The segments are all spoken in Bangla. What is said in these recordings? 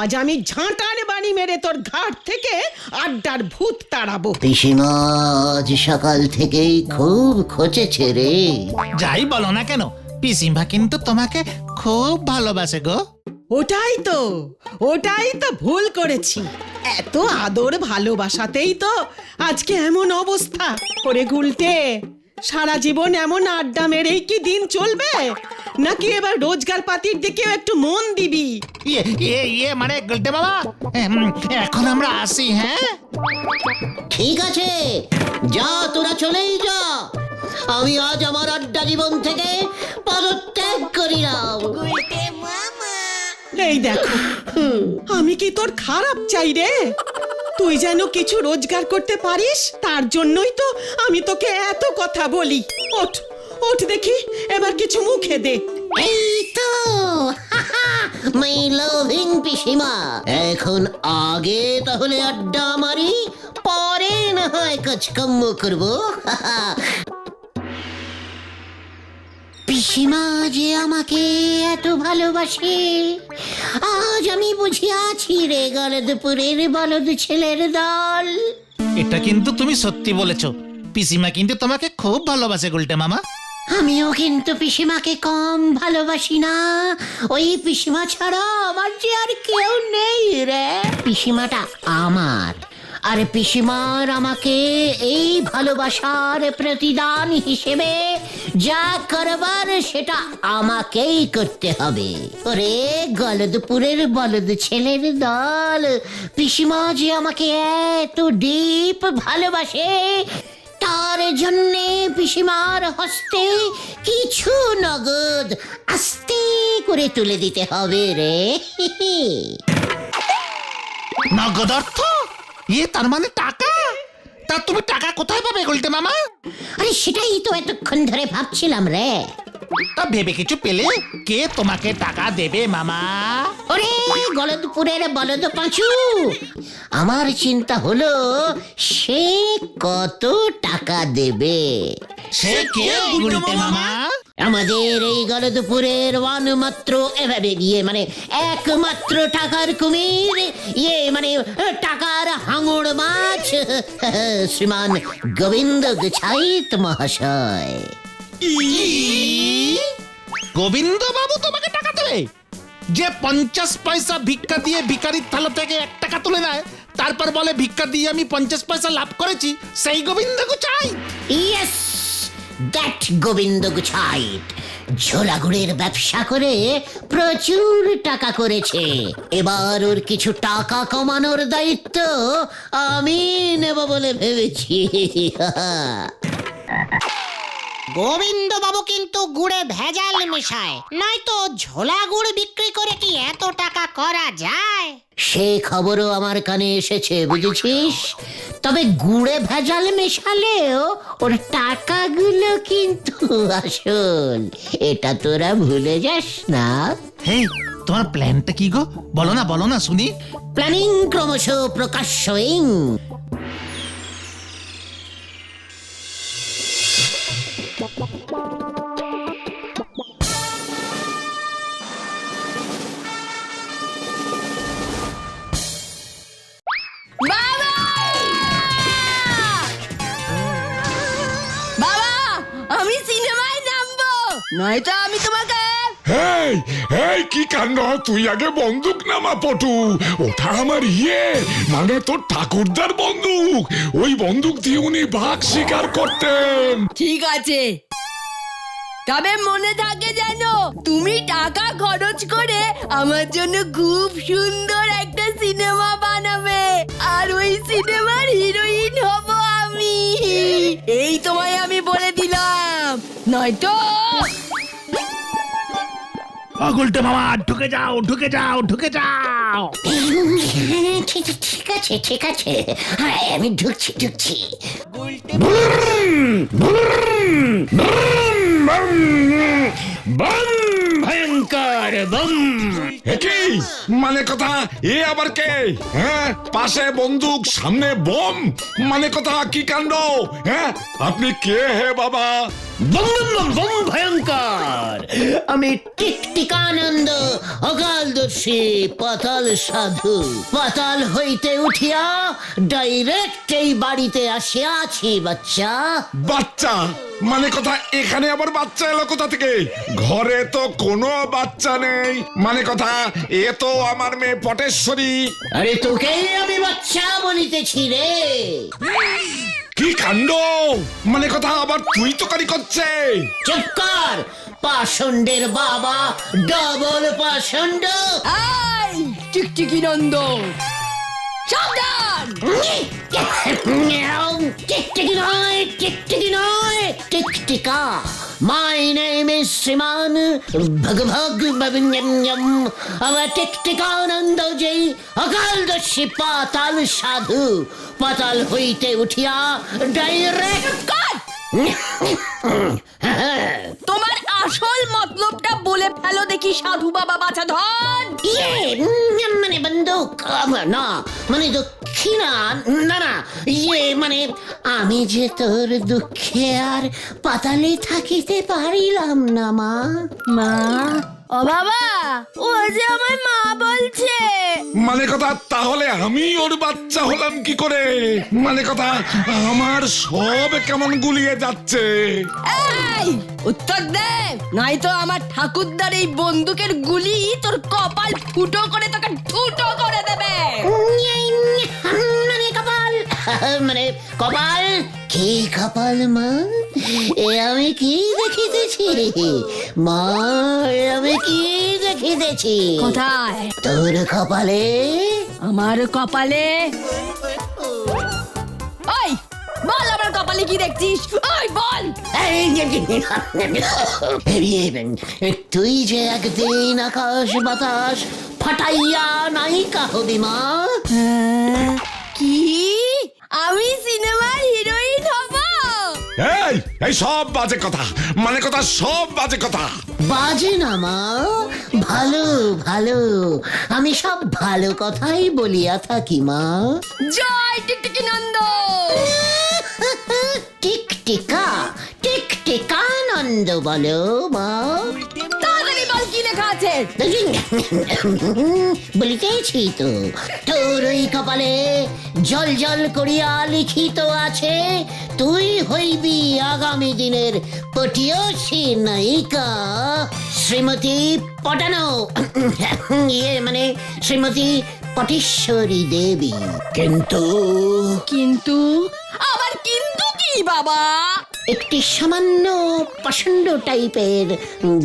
আজ আমি ঝাঁটার বাড়ি মেরে তোর ঘাট থেকে আড্ডার ভূত তাড়াবো। পিসিমা আজ সকাল থেকেই খুব খোঁচেছে রে। যাই বলো না কেন, পিসিমা কিন্তু তোমাকে খুব ভালোবাসে গো। ওটাই তো ভুল করেছি। এত আদর ভালোবাসাতেই তো আজকে এমন অবস্থা করে। গুলটে, সারা জীবন এমন আড্ডা মেরেই কি দিন চলবে, নাকি এবার রোজগার পাতির দিকেও একটু মন দিবি? মানে গুলটে বাবা, এখন আমরা আসি। হ্যাঁ ঠিক আছে, যা তোরা চলেই যা। আমি আজ আমার আড্ডা জীবন থেকে পদত্যাগ করিলাম। এই দেখো, আমি কি তোর খারাপ চাই রে? তুই যেন কিছু রোজগার করতে পারিস, তার জন্যই তো আমি তোকে এত কথা বলি। ওঠ ওঠ দেখি, এবার কিছু মুখে দে। এই তো মাই লাভিং পিসিমা, এখন আগে তাহলে আড্ডা মারি, পরে না হয় কাজকর্ম করবো। পিসিমা যে আমাকে এত ভালোবাসে আজ আমি বুঝিয়াছি রে গলদপুরের বলদ ছেলের দল। এটা কিন্তু তুমি সত্যি বলেছো, পিসিমা কিন্তু তোমাকে খুব ভালোবাসে গুলটে মামা। আমিও কিন্তু পিসিমাকে কম ভালোবাসি না। ওই পিসিমা ছাড়া আমার যে আর কেউ নেই রে। পিসিমাটা আমার, আর পিসিমার আমাকে এই ভালোবাসার প্রতিদান হিসেবে যা করবার সেটা আমাকেই করতে হবে। ওরে গলদপুরের বলদ ছেলের দল, পিসিমা যে আমাকে এত ডিপ ভালোবাসে, তার জন্যে পিসিমার হস্তে কিছু নগদ আস্তে করে তুলে দিতে হবে রে। নগদ অর্থ? তার মানে টাকা? তা তুমি টাকা কোথায় পাবে গুলটে মামা? আরে সেটাই তো এতক্ষণ ধরে ভাবছিলাম রে। তা ভেবে কিছু পেলে? কে তোমাকে টাকা দেবে মামা? ওরে গলদপুরের বলদ পাঁচু, আমার চিন্তা হলো সে কত টাকা দেবে। সে কে গুলটে মামা? আমাদের এই গলদপুরের মানে একমাত্র টাকার কুমির, মানে টাকার হাঙড় মাছ, শ্রীমান গোবিন্দ গুছাইত মহাশয়। গোবিন্দ বাবু তোমাকে টাকা দেবে? যে 50 পয়সা ভিক্ষা দিয়ে ভিখারির থালা থেকে 1 টাকা তুলে নেয়, তারপর বলে ভিক্ষা দিয়ে আমি 50 পয়সা লাভ করেছি, সেই গোবিন্দ গুছাই? ইয়েস, দ্যাট গোবিন্দ গুছাইট ঝোলাগুড়ের ব্যবসা করে প্রচুর টাকা করেছে। এবার ওর কিছু টাকা কমানোর দায়িত্ব আমি নেব বলে ভেবেছি। গোবিন্দ বাবু কিন্তু গুড়ে ভেজাল মেশায়, নয়তো ঝোলা গুড় বিক্রি করে কি এত টাকা করা যায়? সে খবরও আমার কানে এসেছে, বুঝেছিস? তবে গুড়ে ভেজাল মেশালেও ওর টাকাগুলো কিন্তু আসল, এটা তোরা ভুলে যাস না। হে, তোমার প্ল্যানটা কি গো? বলো না শুনি। প্ল্যানিং ক্রমশ প্রকাশ্যই। আমি সিনেমায় নামবো, নয়তো আমি তোমাকে। হেই হেই, কি কাণ্ড! তুই আগে বন্দুক নামা পটু। ওটা আমার মানে তোর ঠাকুরদার বন্দুক। ওই বন্দুক দিয়ে উনি বাঘ শিকার করতেন। ঠিক আছে, তবে মনে থাকে যেন তুমি টাকা খরচ করে আমার জন্য খুব সুন্দর একটা সিনেমা বানাবে, আর ওই সিনেমার হিরোইন হব আমি। এই তোমায় আমি বলে দিলাম, নয়তো। গুলটে মামা, ঢুকে যাও। ঠিক আছে ঠিক আছে, হ্যাঁ আমি ঢুকছি। বম ভয়ঙ্কর বম। কি মানে কথা, এ আবার কে? হ্যাঁ, পাশে বন্দুক, সামনে বোম, মানে কথা কি কাণ্ড? হ্যাঁ, আপনি কে হে বাবা? বম বম বম বম ভয়ঙ্কর। আমি টিকটিকানন্দ, অকালদর্শী পাতাল সাধু। পাতাল হইতে উঠিয়া ডাইরেক্ট এই বাড়িতে আসিয়াছি বাচ্চা। বাচ্চা মানে কথা, এখানে আবার বাচ্চা এলো কোথা থেকে? ঘরে তো কোনো বাচ্চা নেই, মানে কথা এ তো আমার মেয়ে পটেশ্বরী। আরে তোকেই আমি বাচ্চা বলিতেছি রে। কি কাণ্ড, মানে কথা আবার তুই তো কারি করছে? চুপ কর, পাষণ্ডের বাবা, ডবল পাষণ্ড। এই টিকটিকি নন্দ, সাবধান! টিকটিকি নয়, টিকটিকি নয়, টিকটিকা। মাই নেম ইজ শ্রীমান আমার টিকটিকানন্দ, যেই অকালদর্শী পাতাল সাধু। পাতাল হইতে উঠিয়া ডাইরেক্ট তোমার আসল মতলবটা বলে ফেলো দেখি সাধু বাবা বাছা ধন। মানে বন্দুক না, মানে দক্ষিণা না না, মানে আমি যে তোর দুঃখে আর পাতালে থাকিতে পারিলাম না মা। মা? ও বাবা, ও যে আমার মা বলছে। মানে কথা তাহলে আমি ওর বাচ্চা হলাম কি করে? মানে কথা আমার সব কেমন গুলিয়ে যাচ্ছে। এই উত্তর দে, নাই তো আমার ঠাকুরদার এই বন্দুকের গুলি তোর কপাল ফুটো করে তোকে ঠুটো করে দেবে। মানে কপাল, মানে কপাল কি কপাল মা? এ আমি কি দেখিতেছি মা? এ আমি কি দেখিতেছি? কোথায়? তোর কপালে। আমার কপালে? ওই বল, আমার কপালে কি দেখছিস? ওই বল। তুই যে একদিন আকাশ বাতাস ফাটাইয়া নায়িকা হবি মা। কি আমি সিনেমার হিরোইন হব? এই এই সব বাজে কথা, মানে কথা সব বাজে কথা। বাজে না মা, ভালো ভালো। আমি সব ভালো কথাই বলিয়া থাকি মা। জয় টিকটিকি নন্দ। টিকটিকা, টিকটিকানন্দ বলো মা। তাড়াতাড়ি বল কি লেখা আছে। বলিতেছি তো, তোর ওই কপালে জল জল করিয়া লিখিত আছে, তুই হইবি আগামী দিনের পটিয়সী নায়িকা শ্রীমতী পটানো, মানে শ্রীমতী পটেশ্বরী দেবী। কিন্তু কিন্তু আবার কিন্তু কি বাবা? একটি সামান্য পাষণ্ড টাইপের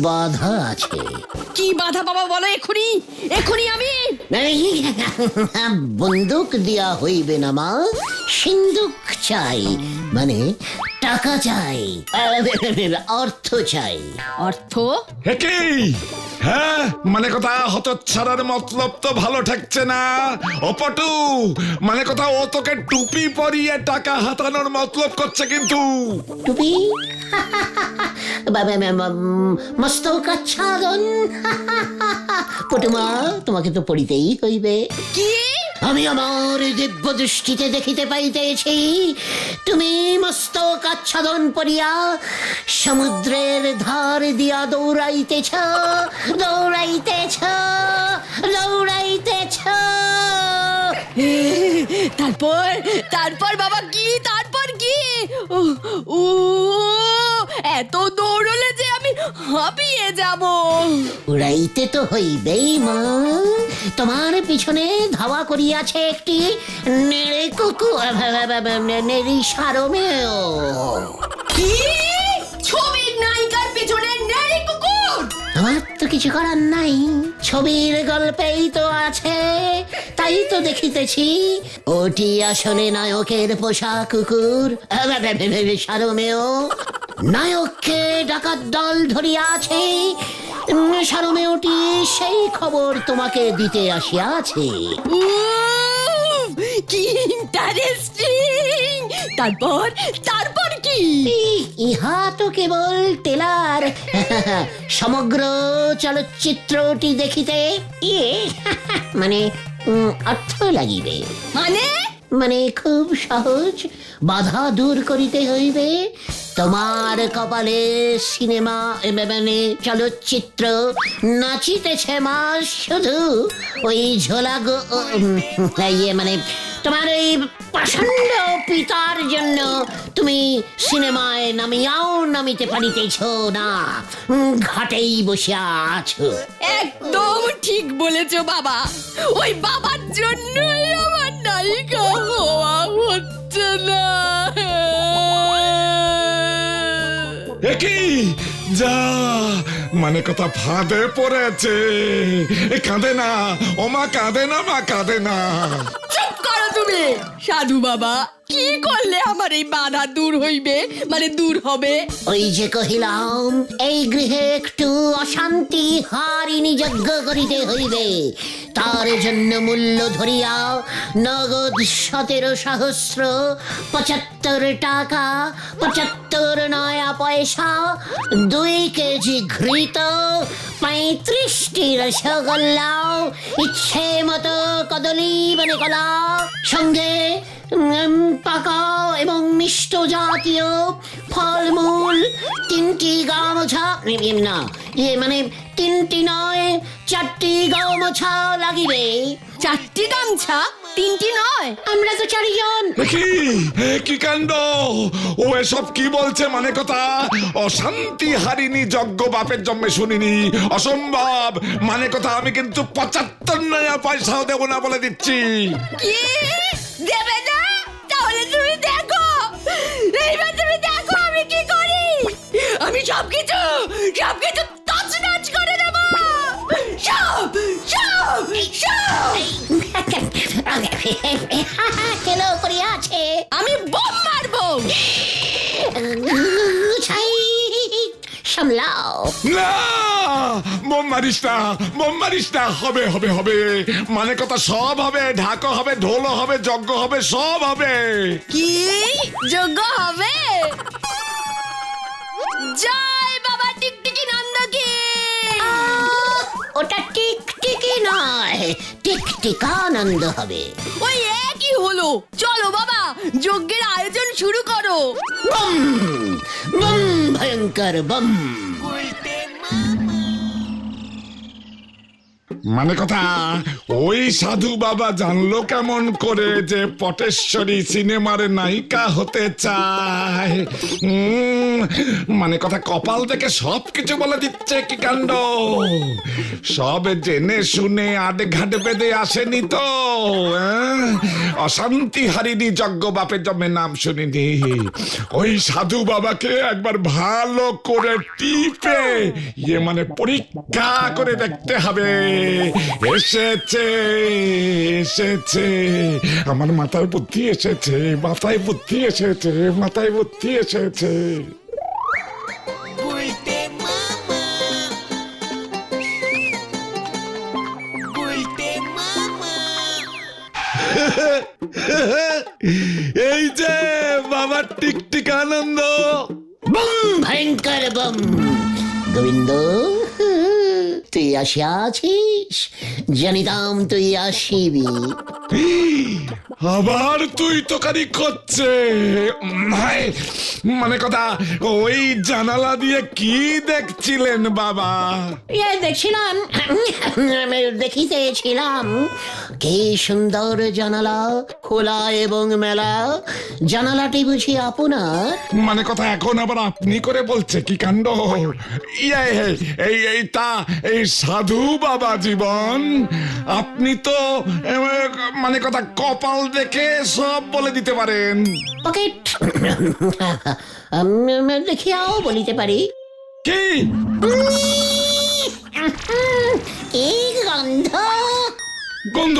বাধা আছে। কি বাধা বাবা বলো এক্ষুনি, এক্ষুনি আমি। বন্দুক দিয়া হইবে না মা, সিন্দুক চাই, মানে টাকা চাই, অর্থ চাই। অর্থ? কি হ্যাঁ, মানে কথা হতচ্ছাড়ার মতলব তো ভালো ঠেকছে না। ও পটু, মানে কথা ও তোকে টুপি পরিয়ে টাকা হাতানোর মতলব করছে কিন্তু। টুপি মস্তক আচ্ছাদন। পটুমা, তোমাকে তো পড়িতেই হইবে। কি? আমি আমার দিব্য দৃষ্টিতে দেখিতে পাইতেছি, তুমি মস্তক আচ্ছাদন পরিয়া সমুদ্রের ধার দিয়া দৌড়াইতেছ, দৌড়াইতেছ, দৌড়াইতেছ। তারপর তারপর বাবা কি? তারপর কি? ও এত দৌড়লে যে আমি হাঁপিয়ে যাব। উড়াইতে তো হইবেই মা, তোমার পিছনে ধাওয়া করিয়াছে একটি নেড়ে কুকু, নেড়ি সারমেয়। কি? ছবির নায়িকার পিছনে নেড়ি কুকুর? আমার তো কিছু করার নাই, ছবির গল্পেই তো আছে, তাই তো দেখিতেছি। ওটি আসলে নায়কের পোষা কুকুর, সারমেয়। নায়ককে ডাকাত দল ধরিয়া আছে, সারমেয়টি সেই খবর তোমাকে দিতে আসিয়াছে। কি ইন্টারেস্টিং! তারপর তারপর কি? ইহা তো কেবল তেলার সমগ্র চলচ্চিত্রটি দেখিতে মানে অর্থ লাগিবে। মানে খুব সহজ, বাধা দূর করিতে হইবে। তোমার কপালে সিনেমা মানে চলচ্চিত্র নাচিতেছে মা শুধু ওই ঝোলা মানে তোমার এই প্রচন্ড পিতার জন্য তুমি সিনেমায় নামিতে পারিতেছ না, ঘাটেই বসিয়া আছো। একদম ঠিক বলেছো বাবা, ওই বাবার জন্যই আমার নায়িকা হওয়া হচ্ছে না। একই যা মানে কথা ফাঁদে পড়েছে। কাঁদে না ও মা, কাঁদে না মা, কাঁদে না। চুপ করো তুমি সাধু বাবা, কি করলে আমার এই বাধা দূর হইবে, মানে দূর হবে? ওই যে কহিলাম, এই গৃহে একটু অশান্তি হারিনি যজ্ঞ করিতে হইবে। তার জন্য মূল্য ধরিয়া নগদ 17,075 টাকা 75 নয়া পয়সা, 2 কেজি ঘৃত, 35টি রসগোল্লা, ইচ্ছে মতো কদলী মানে কলা, সঙ্গে পাকা এবং মিষ্ট জাতীয় ফলমূল, 3টি গামছা, না মানে 3টি নয় 4টি গামছা লাগিবে। 4টি গামছা, 3টি নয়? আমরা তো 4 জন। কি কাণ্ড! ও এসব কি বলছে? মানে কথা অশান্তি হারিনি যজ্ঞ বাপের জন্মে শুনিনি, অসম্ভব। মানে কথা আমি কিন্তু 75 নয়া পয়সাও দেবো না বলে দিচ্ছি। কি দেবে না? তাহলে তুমি দেখো, এইবার তুমি দেখো আমি কি করি। আমি সবকিছু তছনছ করে দেব। সব কেলো করিয়া আছে, আমি বোম মারবো। সামলাও না, বোম মারিস না, বোম মারিস না। হবে হবে হবে, মানে কথা সব হবে, ঢাকা হবে, ঢোল হবে, যজ্ঞ হবে, সব হবে। কি যোগ্য হবে? জয় বাবা টিকটিকি নন্দকে। ওটা টিকটিকি নয়, টিকটিকানন্দ হবে। ওই একই হলো। চলো বাবা, যজ্ঞের আয়োজন শুরু করো। বম বম ভয়ঙ্কর বম। মানে কথা ওই সাধু বাবা জানলো কেমন করে যে পটেশ্বরী সিনেমার নায়িকা হতে চায়? মানে কথা কপাল দেখে সব কিছু বলে দিচ্ছে। কি কাণ্ড! সব জেনে শুনে আডে ঘাটে বেঁধে আসেনি তো। অশান্তি হারিনি যজ্ঞ বাপের জন্মে নাম শুনিনি। ওই সাধু বাবাকে একবার ভালো করে টিপে মানে পরীক্ষা করে দেখতে হবে। এসেছে এসেছে, আমার মাথায় বুদ্ধি এসেছে, মাথায় বুদ্ধি এসেছে, মাথায় বুদ্ধি এসেছে। এই যে বাবার টিকটিকানন্দ। বম ভয়ঙ্কর বম। গোবিন্দ, তুই আসিয়াছিস, জানিতাম তুই আসিবি। আবার তুই তোকারি করছে। মানে কথা ওই জানালা দিয়ে কি দেখছিলেন বাবা? দেখছিলাম, দেখিতেছিলাম কি সুন্দর জানালা, খোলা এবং মেলা। জানালাটি বুঝি আপনার? মানে কথা এখন আবার আপনি করে বলছে? কি কাণ্ড! এই তা এই সাধু বাবা জীবন, আপনি তো মানে কথা কপাল দেখে সব বলে দিতে পারেন। পকেট দেখিয়াও বলিতে পারি। কি এই গন্ধ! গন্ধ?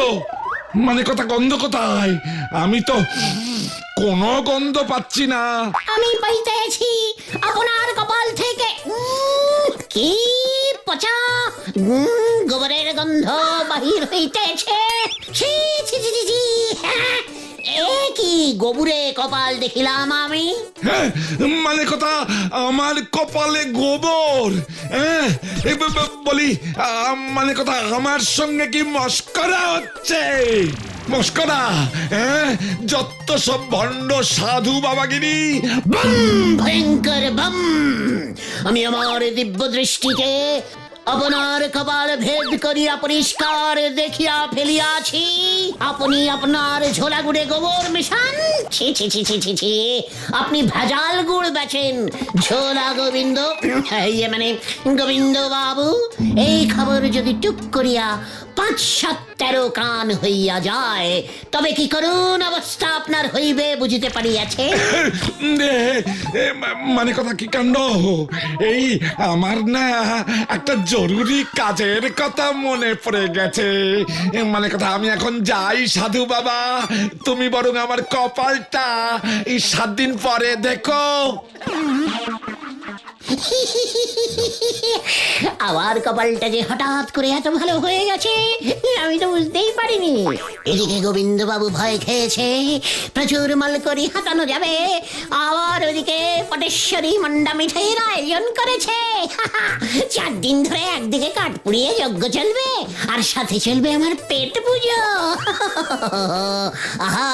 মানে কথা গন্ধ কোথায়? আমি তো কোনো গন্ধ পাচ্ছি না। আমি পাইতেছি আপনার কপাল থেকে। কি পচা গোবরের গন্ধ বাহির হইতেছে। ছি ছি ছি ছি ছি। এ কি গোবরে কপাল দেখিলাম আমি। হ্যাঁ, মানে কথা আমার কপালে গোবর। হ্যাঁ, বলি মানে কথা আমার সঙ্গে কি মস্করা হচ্ছে? মস্করা? হ্যাঁ, যত সব ভণ্ড সাধু বাবাগিরি। বম ভয়ঙ্কর বম। আমি আমার দিব্য দৃষ্টিতে আপনার কপাল ভেদ করিয়া পরিষ্কার দেখিয়া ফেলিয়াছি। আপনি আপনার ঝোলা গুড়ে গোবর মেশান। ছি ছি ছি ছি ছি ছি, আপনি ভেজাল গুড় বেচেন। ঝোলা গোবিন্দ, ইয়ে মানে গোবিন্দ বাবু, এই খবর যদি টুক করিয়া ৫-৭-১৩ কান হইয়া যায়, তবে কি করুন অবস্থা আপনার হইবে বুঝিতে পারিয়াছে। মানে কথা কি কাণ্ড? এই আমার না একটা জরুরি কাজের কথা মনে পড়ে গেছে। মানে কথা আমি এখন যাই সাধু বাবা, তুমি বরং আমার কপালটা এই ৭ দিন পরে দেখো। আবার কপালটা যে হঠাৎ করে এত ভালো হয়ে গেছে আমি তো বুঝতেই পারিনি। এদিকে গোবিন্দ বাবু ভয় খেয়েছে প্রচুর মালকড়ি হাতানো যাবে, আবার ওদিকে পটেশ্বরী মন্ডা মিঠাইয়ের আয়োজন করেছে। ৪ দিন ধরে একদিকে কাঠ পুড়িয়ে যজ্ঞ চলবে, আর সাথে চলবে আমার পেট পুজো। আহা,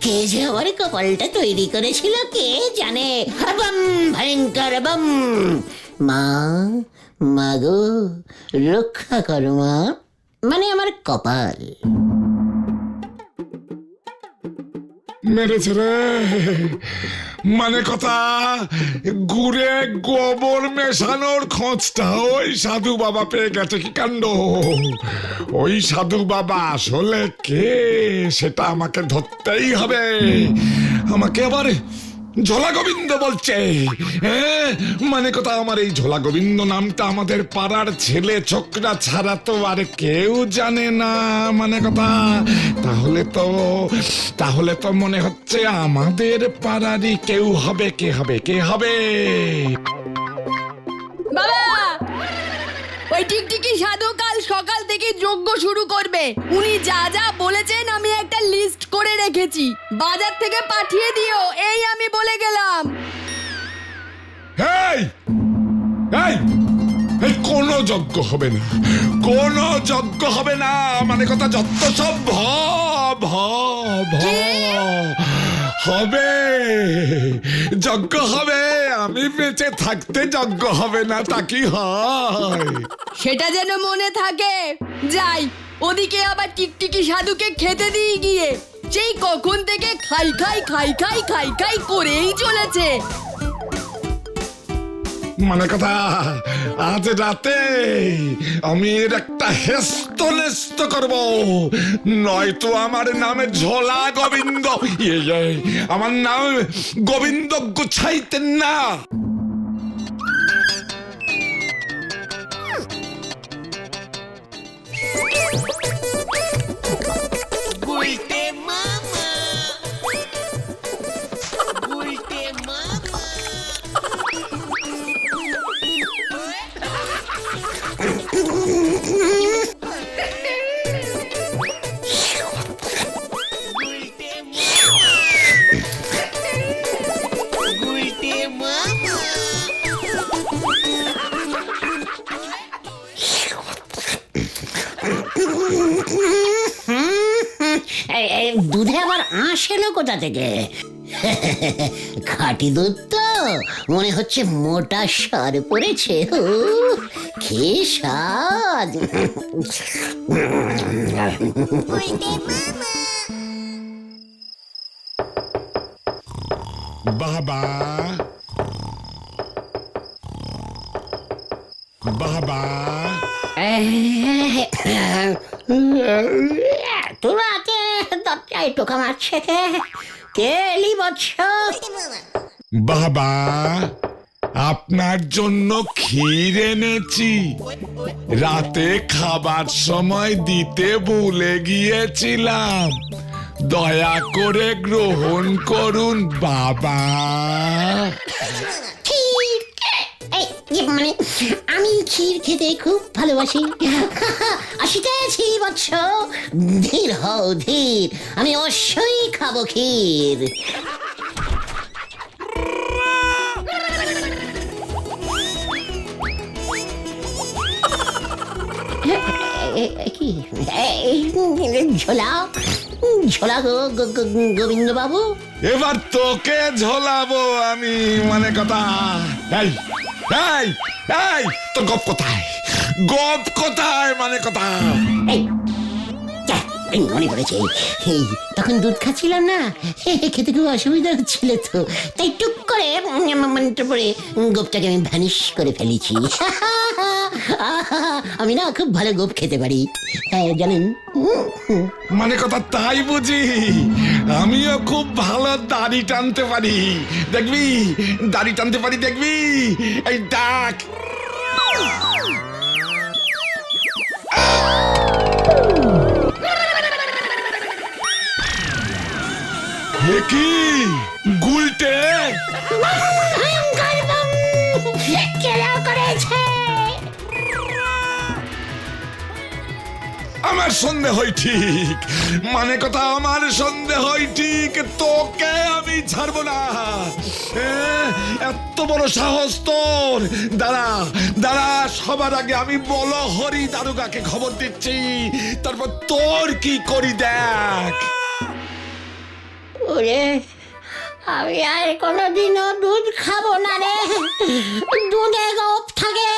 কে যে আমার কপালটা তৈরি করেছিল কে জানে। বম ভয়ঙ্কর বম। মা, মাগো রক্ষা করো মা, মানে আমার কপাল। মেরেছে রে। মানে কথা গুড়ে গোবর মেশানোর খোঁজটা ওই সাধু বাবা পেয়ে গেছে। কি কাণ্ড! ওই সাধু বাবা আসলে কে সেটা আমাকে ধরতেই হবে। আমাকে আবার ঝোলা গোবিন্দ বলছে। হ্যাঁ, মানে কথা আমার এই ঝোলা গোবিন্দ নামটা আমাদের পাড়ার ছেলে ছোকরা ছাড়া তো আর কেউ জানে না। মানে কথা তাহলে তো মনে হচ্ছে আমাদের পাড়ারই কেউ হবে। কে হবে? বাবা, ওই টিকটিকি সাধু কাল সকাল থেকে যজ্ঞ শুরু করবে। উনি যা যা বলেছেন আমি একটা লিস্ট করে রেখেছি, বাজার থেকে পাঠিয়ে দিও, এই আমি বলে গেলাম। এই কোনো যজ্ঞ হবে না, কোনো যজ্ঞ হবে না। মানে কথা যত সব হবে, যজ্ঞ হবে। আমি বেঁচে থাকতে যজ্ঞ হবে না তা কি হয়? সেটা যেন মনে থাকে। যাই, ওদিকে আবার টিকটিকি সাধুকে খেতে দিয়ে গিয়ে সেই কখন থেকে খাই করেই চলেছে। মানে কথা আজ রাতে আমি এর একটা হেস্তনেস্ত করব, নয়তো আমার নামে ঝোলা গোবিন্দ, আমার নাম গোবিন্দ গুছাইতেন না। দুধে আবার আঁশ এলো কোথা থেকে? খাঁটি দুধ তো, মনে হচ্ছে মোটা সার পড়েছে। কি স্বাদ! বাবা, তোর রাতে দরজায় টোকা মারছে কে? কে এলি বৎস? বাবা, আপনার জন্য ক্ষীর এনেছি, রাতে খাবার সময় দিতে ভুলে গিয়েছিলাম, দয়া করে গ্রহণ করুন বাবা। মানে আমি ক্ষীর খেতে খুব ভালোবাসি। আসিতেছি বৎস, ধীর হও ধীর, আমি অবশ্যই খাবো ক্ষীর। কি ঝোলা ঝোলা গোবিন্দ বাবু? এবার তোকে ঝোলাবো আমি, মানে কথা। এই এই এই তো গপ কোথায়, গপ কোথায়, মানে কথা। মনে পড়েছে, এই তখন দুধ খাচ্ছিলাম না, খেতে খুব অসুবিধা হচ্ছিল, তো তাই টুক করে মনটা পড়ে গোপটাকে আমি ভ্যানিশ করে ফেলেছি। আমি না খুব ভালো গোপ খেতে পারি, জানেন। মানে কথা তাই বুঝি? আমিও খুব ভালো দাড়ি টানতে পারি, দেখবি দাড়ি টানতে পারি, দেখবি। এই ডাক। কি গুলটে আমার সন্দেহ হয় ঠিক, মানে কথা আমার সন্দেহ হয় ঠিক, তোকে আমি ছাড়বো না। এত বড় সাহস তোর! দাঁড়া দাঁড়া, সবার আগে আমি বলহরি দারোগাকে খবর দিচ্ছি, তারপর তোর কি করি দেখ। ওরে, আমি আর কোনোদিনও দুধ খাবো না রে, দুধে গোপ থাকে,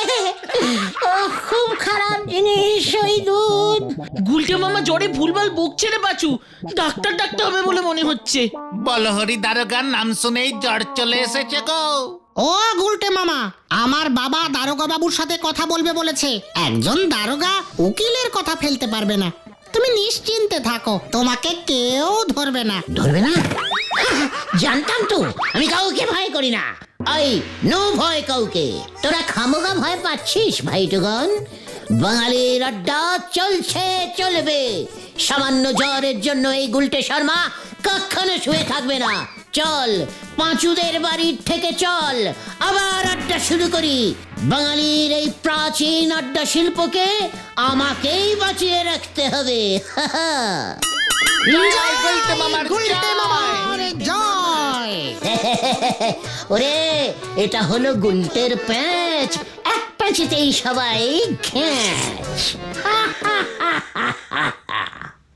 খুব খারাপ জিনিস ওই দুধ। গুলটে মামা জ্বরে ভুলভাল বকছে রে বাচু, ডাক্তার ডাকতে হবে বলে মনে হচ্ছে। বলহরি দারোগার নাম শুনেই জ্বর চলে এসেছে গো। ও গুলটে মামা, আমার বাবা দারোগা বাবুর সাথে কথা বলবে বলেছে। একজন দারোগা উকিলের কথা ফেলতে পারবে না। তুমি নিশ্চিন্তে থাকো, তোমাকে কেউ ধরবে না। ধরবে না? জানতাম তো, আমি কাউকে ভয় করি না। এই নো ভয় কাউকে। তোরা খামোগা ভয় পাচ্ছিস ভাইটুগন? বাঙালির আড্ডা চলছে, চলবে। সামান্য জ্বরের জন্য এই গুলটে শর্মা কখনো শুয়ে থাকবে না। চল, পাঁচুদের বাড়ির থেকে চল, আবার আড্ডা শুরু করি। বাঙালির এই প্রাচীন আড্ডা শিল্পকে আমাকেই বাঁচিয়ে রাখতে হবে। জয় গুলটে মামার গুলটে মামার জয়। ওরে, এটা হলো গুলটের প্যাঁচ, এক প্যাঁচেতেই সবাই ঘ্যাঁচ।